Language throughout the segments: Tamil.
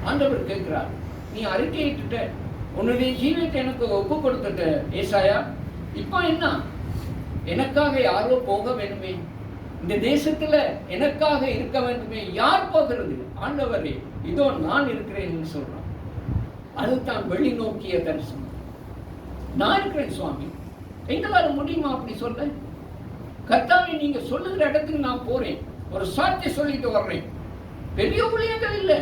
ஆண்டவர் கேட்கிறார், நீ அறிக்கையிட்டுட்ட, உன்னுடைய ஜீவியத்தை எனக்கு ஒப்பு கொடுத்துட்ட ஏசாயா, இப்போ என்ன? எனக்காக யாரோ போக வேண்டுமே, இந்த தேசத்துல எனக்காக இருக்க வேண்டுமே, யார் போகிறது? ஆண்டவரே, இதோ நான் இருக்கிறேன் சொல்றான். அதுதான் வெளிநோக்கிய தரிசனம். நான் இருக்கிறேன் சுவாமி, எங்களால முடியுமா அப்படி சொல்ல? கர்த்தாவே, நீங்க சொல்லுகிற இடத்துக்கு நான் போறேன், ஒரு சாட்சி சொல்லிட்டு வர்றேன். பெரிய ஊழியங்கள் இல்லை,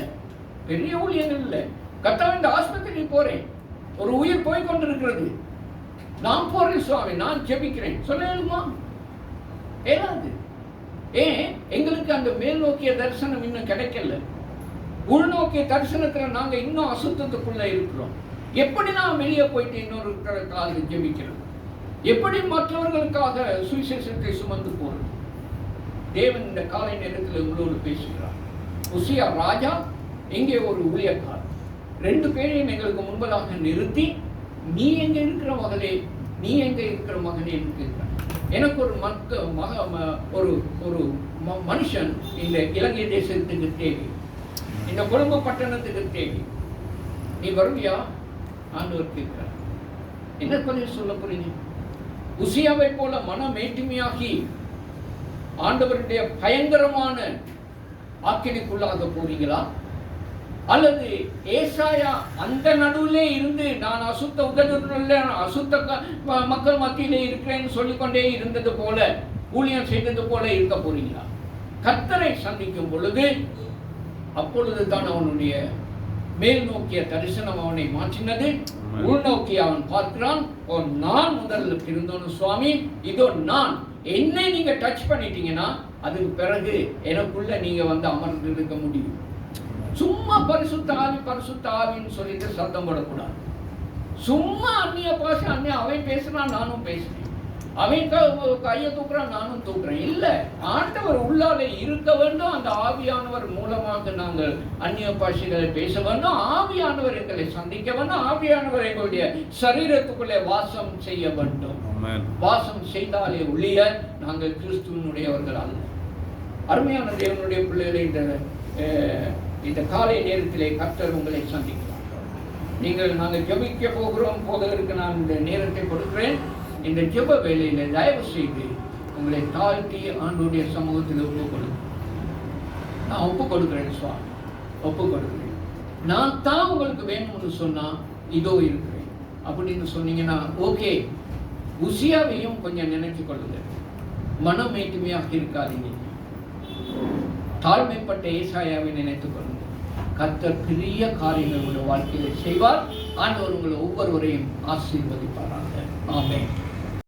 பெரிய ஊழியங்கள் இல்லை. கர்த்தாவே, இந்த ஆஸ்பத்திரி போறேன், ஒரு உயிர் போய் கொண்டிருக்கிறது, நான் போறேன் சுவாமி, நான் ஜெபிக்கிறேன் சொல்லலுமா? ஏதாவது ஏன் எங்களுக்கு அந்த மேல் நோக்கிய தரிசனம் இன்னும் கிடைக்கல? உள்நோக்கிய தரிசனத்துல நாங்க இன்னும் அசுத்தத்துக்குள்ள இருக்கிறோம். எப்படி நான் வெளியே போயிட்டு இன்னொருக்காக ஜெபிக்கிறது? எப்படி மற்றவர்களுக்காக சுவிசேஷத்தை சுமந்து போறது? தேவன் இந்த காலை நேரத்தில் உங்களோடு பேசுகிறார். உசியா ராஜா இங்கே ஒரு ஊழியக்காரர், 2 பேரையும் எங்களுக்கு முன்பதாக நிறுத்தி, நீ எங்க இருக்கிற மகளே, நீ எங்க இருக்கிற மகனே என்று கேட்கிறார். எனக்கு ஒரு மனுஷன் இந்த இலங்கை தேசத்துக்கு தேவை, இந்த கொழும்பு பட்டணத்துக்கு தேவை, நீ வருவியா? ஆண்டவர் கேட்கிறார். என்ன பதில் சொல்ல போறீங்க? உசியாவை போல மன மேட்டுமையாகி ஆண்டவருடைய பயங்கரமான ஆக்கினைக்குள்ளாக போறீங்களா? அல்லது ஏசாயா அந்த நடுவிலே இருந்து நான் அசுத்த உதடுள்ள அசுத்த மக்கள் மத்தியிலே இருக்கிறேன்னு சொல்லிக்கொண்டே இருந்தது போல, ஊழியம் செய்தது போல இருக்க போறீங்களா? கர்த்தரை சந்திக்கும் பொழுது அப்பொழுது தான் அவனுடைய மேல் நோக்கிய தரிசனம் அவனை மாற்றினது. உள்நோக்கி அவன் பார்க்கிறான், நான் முதல்ல இருந்தோன்னு சுவாமி, இதோ நான், என்னை நீங்க டச் பண்ணிட்டீங்கன்னா அதுக்கு பிறகு எனக்குள்ள நீங்க வந்து அமர்ந்து இருக்க முடியும். சும்மா பரிசுத்த ஆவின்னு சொல்லிட்டு சத்தம் போடக்கூடாது. சும்மா அந்நிய பாஷை, அவன் பேசுறான் நானும் பேசுறேன், அவன் கையை தூக்குறான் நானும் தூக்குறேன். இல்ல, ஆண்டவர் உள்ளாலே இருக்க வேண்டும். அந்த ஆவியானவர் மூலமாக நாங்கள் அந்நிய பாஷைகளை பேச வேண்டும். ஆவியானவர் எங்களை சந்திக்க வேண்டும். ஆவியானவர் எங்களுடைய சரீரத்துக்குள்ளே வாசம் செய்ய வேண்டும். வாசம் செய்தாலே ஒழிய நாங்கள் கிறிஸ்துவனுடையவர்கள் அல்ல. அருமையான தேவனுடைய பிள்ளைகளை, இந்த காலை நேரத்திலே கர்த்தர் உங்களை சந்திக்கிறார். நாங்கள் ஜெபிக்க போவதற்கு நான் இந்த நேரத்தை கொடுக்கிறேன். இந்த ஜெப வேளையில தயவு செய்து உங்களை தாழ்த்தி ஆண்டவருடைய சமூகத்தில் நான் ஒப்பு கொடுக்கிறேன் சுவாமி, ஒப்பு கொடுக்கிறேன். நான் தான் உங்களுக்கு வேணும்னு சொன்னா இதோ இருக்கிறேன் அப்படின்னு சொன்னீங்கன்னா ஓகே. உசியாவையும் கொஞ்சம் நினைச்சு கொள்ளுங்க. மனம் மேட்டுமையாக இருக்காதீங்க. தாழ்மைப்பட்ட ஏசாயாவை நினைத்துக் கொள்ளுங்க. கர்த்தர் பெரிய காரியங்கள் உங்களுடைய வாழ்க்கையில் செய்வார். ஆண்டவர் உங்களை ஒவ்வொருவரையும் ஆசீர்வதிப்பாராக. ஆமென்.